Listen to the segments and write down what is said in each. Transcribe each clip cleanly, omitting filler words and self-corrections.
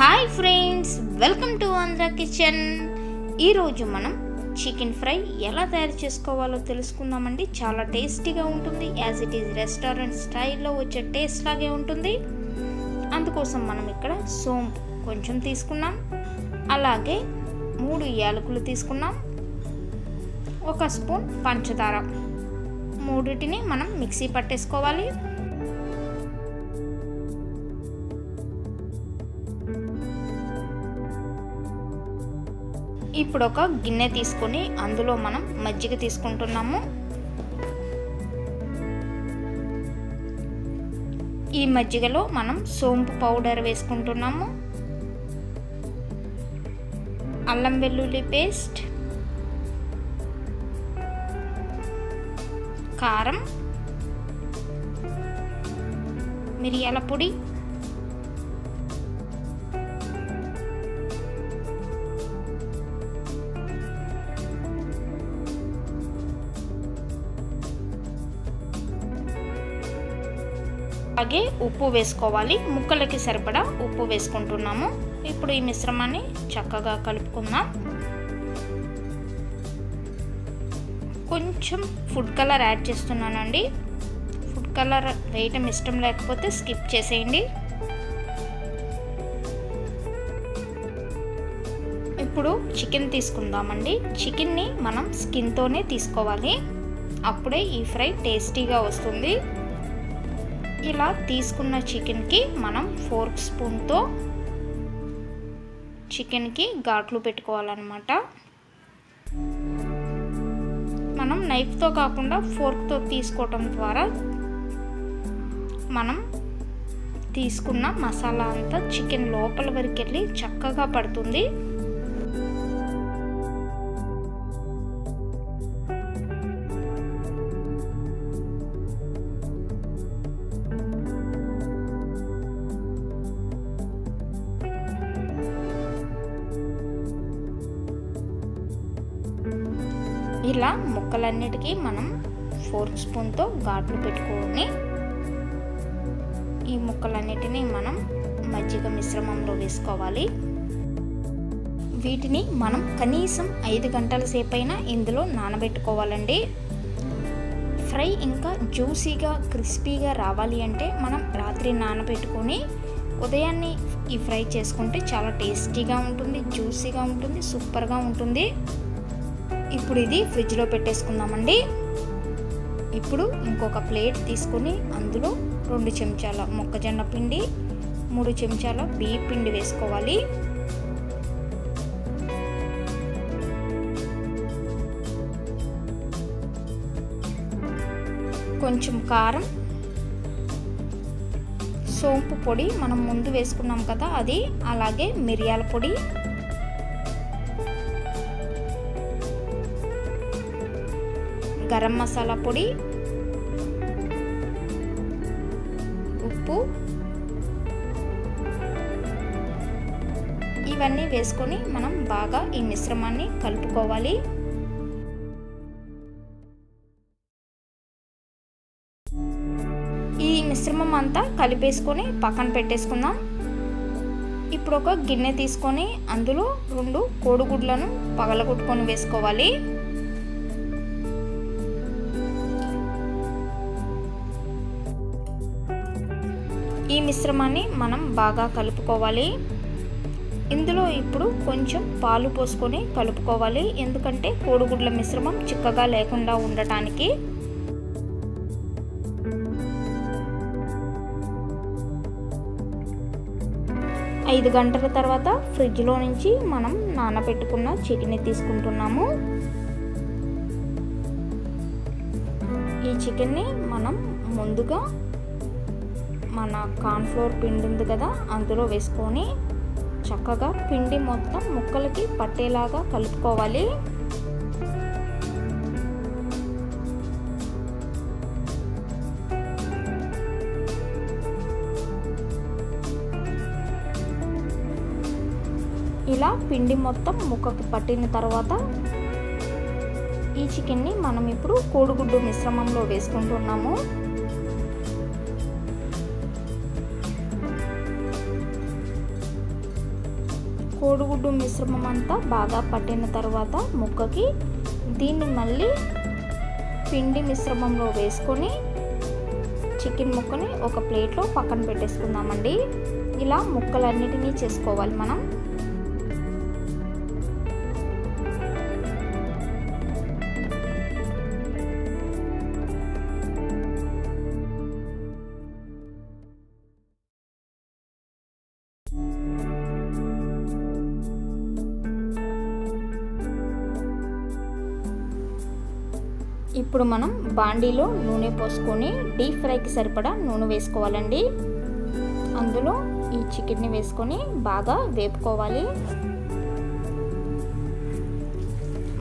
Hi friends, welcome to Andhra kitchen. ఈరోజు మనం chicken fry ఎలా తయారు చేసుకోవాలో తెలుసుకుందామండి. చాలా టేస్టీగా ఉంటుంది. యాజ్ ఇట్ ఈజ్ రెస్టారెంట్ స్టైల్లో వచ్చే టేస్ట్ లాగే ఉంటుంది. అందుకోసం మనం ఇక్కడ సోంపు కొంచెం తీసుకున్నాం, అలాగే 3 యాలకులు తీసుకున్నాం, 1 స్పూన్ పంచదార, మూడింటిని మనం మిక్సీ పట్టేసుకోవాలి. ఇప్పుడు ఒక గిన్నె తీసుకొని అందులో మనం మజ్జిగ తీసుకుంటున్నాము. ఈ మజ్జిగలో మనం సోంపు పౌడర్ వేసుకుంటున్నాము, అల్లం వెల్లుల్లి పేస్ట్, కారం, మిరియాల పొడి, అలాగే ఉప్పు వేసుకోవాలి. ముక్కలకి సరిపడా ఉప్పు వేసుకుంటున్నాము. ఇప్పుడు ఈ మిశ్రమాన్ని చక్కగా కలుపుకుందాం. కొంచెం ఫుడ్ కలర్ యాడ్ చేస్తున్నానండి. ఫుడ్ కలర్ వేయటం ఇష్టం లేకపోతే స్కిప్ చేసేయండి. ఇప్పుడు చికెన్ తీసుకుందామండి. చికెన్ని మనం స్కిన్తోనే తీసుకోవాలి, అప్పుడే ఈ ఫ్రై టేస్టీగా వస్తుంది. ఇలా తీసుకున్న చికెన్కి మనం 4 స్పూన్తో చికెన్కి ఘాట్లు పెట్టుకోవాలన్నమాట. మనం నైఫ్తో కాకుండా ఫోర్క్తో తీసుకోవటం ద్వారా మనం తీసుకున్న మసాలా అంతా చికెన్ లోపల వరకు వెళ్ళి చక్కగా పడుతుంది. ఇలా ముక్కలన్నిటికీ మనం 4 స్పూన్తో ఘాట్లు పెట్టుకొని ఈ ముక్కలన్నిటినీ మనం మజ్జిగ మిశ్రమంలో వేసుకోవాలి. వీటిని మనం కనీసం 5 గంటల సేపైనా ఇందులో నానబెట్టుకోవాలండి. ఫ్రై ఇంకా జ్యూసీగా క్రిస్పీగా రావాలి అంటే మనం రాత్రి నానబెట్టుకొని ఉదయాన్నే ఈ ఫ్రై చేసుకుంటే చాలా టేస్టీగా ఉంటుంది, జ్యూసీగా ఉంటుంది, సూపర్గా ఉంటుంది. ఇప్పుడు ఇది ఫ్రిడ్జ్లో పెట్టేసుకుందామండి. ఇప్పుడు ఇంకొక ప్లేట్ తీసుకొని అందులో 2 చెంచాల మొక్కజొన్న పిండి, 3 చెంచాల బియ్యం పిండి వేసుకోవాలి. కొంచెం కారం, సోంపు పొడి మనం ముందు వేసుకున్నాం కదా అది, అలాగే మిరియాల పొడి, గరం మసాలా పొడి, ఉప్పు, ఇవన్నీ వేసుకొని మనం బాగా ఈ మిశ్రమాన్ని కలుపుకోవాలి. ఈ మిశ్రమం అంతా కలిపేసుకొని పక్కన పెట్టేసుకుందాం. ఇప్పుడు ఒక గిన్నె తీసుకొని అందులో 2 కోడిగుడ్లను పగలగొట్టుకొని వేసుకోవాలి. ఈ మిశ్రమాన్ని మనం బాగా కలుపుకోవాలి. ఇందులో ఇప్పుడు కొంచెం పాలు పోసుకొని కలుపుకోవాలి, ఎందుకంటే కోడిగుడ్ల మిశ్రమం చిక్కగా లేకుండా ఉండటానికి. ఐదు గంటల తర్వాత ఫ్రిడ్జ్లో నుంచి మనం నానబెట్టుకున్న చికెన్ని తీసుకుంటున్నాము. ఈ చికెన్ని మనం ముందుగా మన కార్న్ఫ్లోర్ పిండి ఉంది కదా అందులో వేసుకొని చక్కగా పిండి మొత్తం ముక్కలకి పట్టేలాగా కలుపుకోవాలి. ఇలా పిండి మొత్తం ముక్కకి పట్టిన తర్వాత ఈ చికెన్ని మనం ఇప్పుడు కోడిగుడ్డు మిశ్రమంలో వేసుకుంటున్నాము. కోడిగుడ్డు మిశ్రమం అంతా బాగా పట్టిన తర్వాత ముక్కకి దీన్ని మళ్ళీ పిండి మిశ్రమంలో వేసుకొని చికెన్ ముక్కని ఒక ప్లేట్లో పక్కన పెట్టేసుకుందామండి. ఇలా ముక్కలన్నిటినీ చేసుకోవాలి మనం. ఇప్పుడు మనం బాండీలో నూనె పోసుకొని డీప్ ఫ్రైకి సరిపడా నూనె వేసుకోవాలండి. అందులో ఈ చికెన్ని వేసుకొని బాగా వేపుకోవాలి.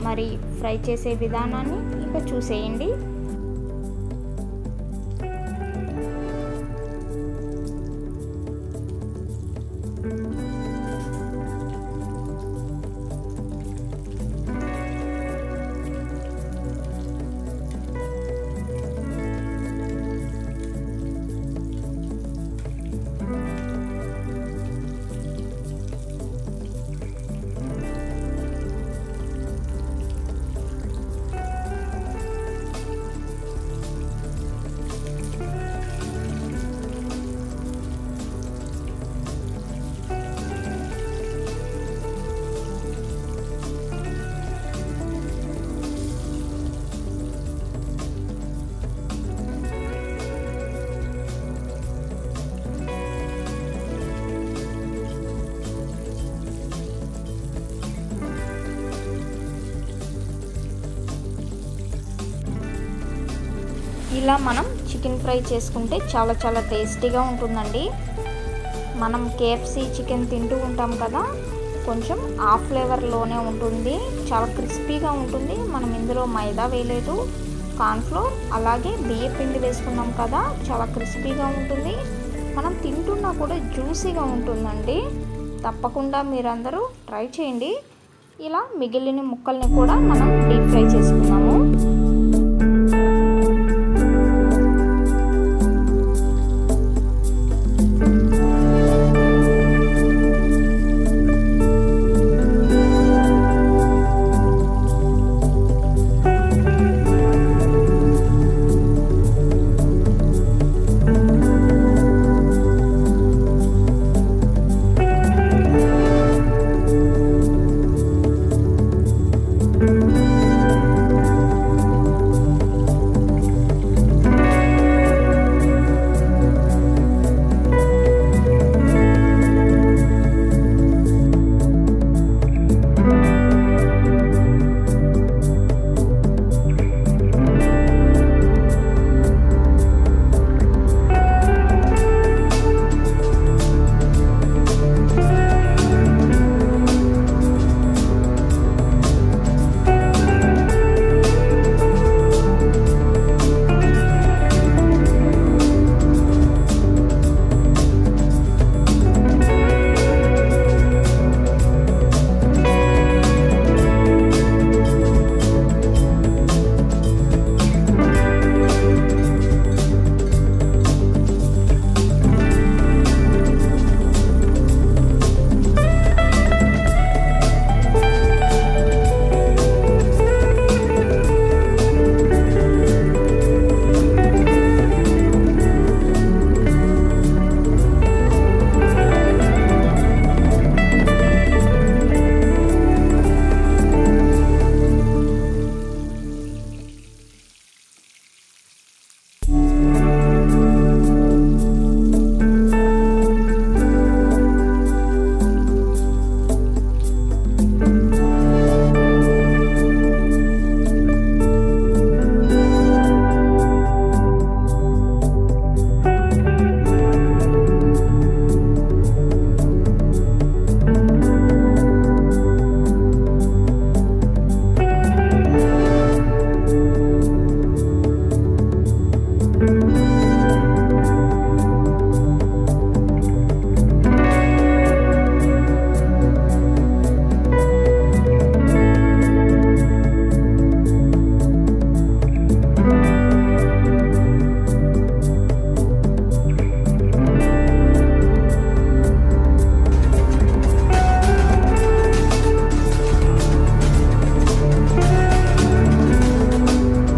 మరి ఫ్రై చేసే విధానాన్ని ఇక చూసేయండి. ఇలా మనం చికెన్ ఫ్రై చేసుకుంటే చాలా చాలా టేస్టీగా ఉంటుందండి. మనం కేఎఫ్సి చికెన్ తింటూ ఉంటాం కదా, కొంచెం ఆ ఫ్లేవర్లోనే ఉంటుంది. చాలా క్రిస్పీగా ఉంటుంది. మనం ఇందులో మైదా వేయలేదు, కార్న్ఫ్లోర్ అలాగే బియ్యం పిండి వేసుకున్నాం కదా, చాలా క్రిస్పీగా ఉంటుంది. మనం తింటున్నా కూడా జ్యూసీగా ఉంటుందండి. తప్పకుండా మీరందరూ ట్రై చేయండి. ఇలా మిగిలిన ముక్కల్ని కూడా మనం డీప్ ఫ్రై చేసుకోవాలి.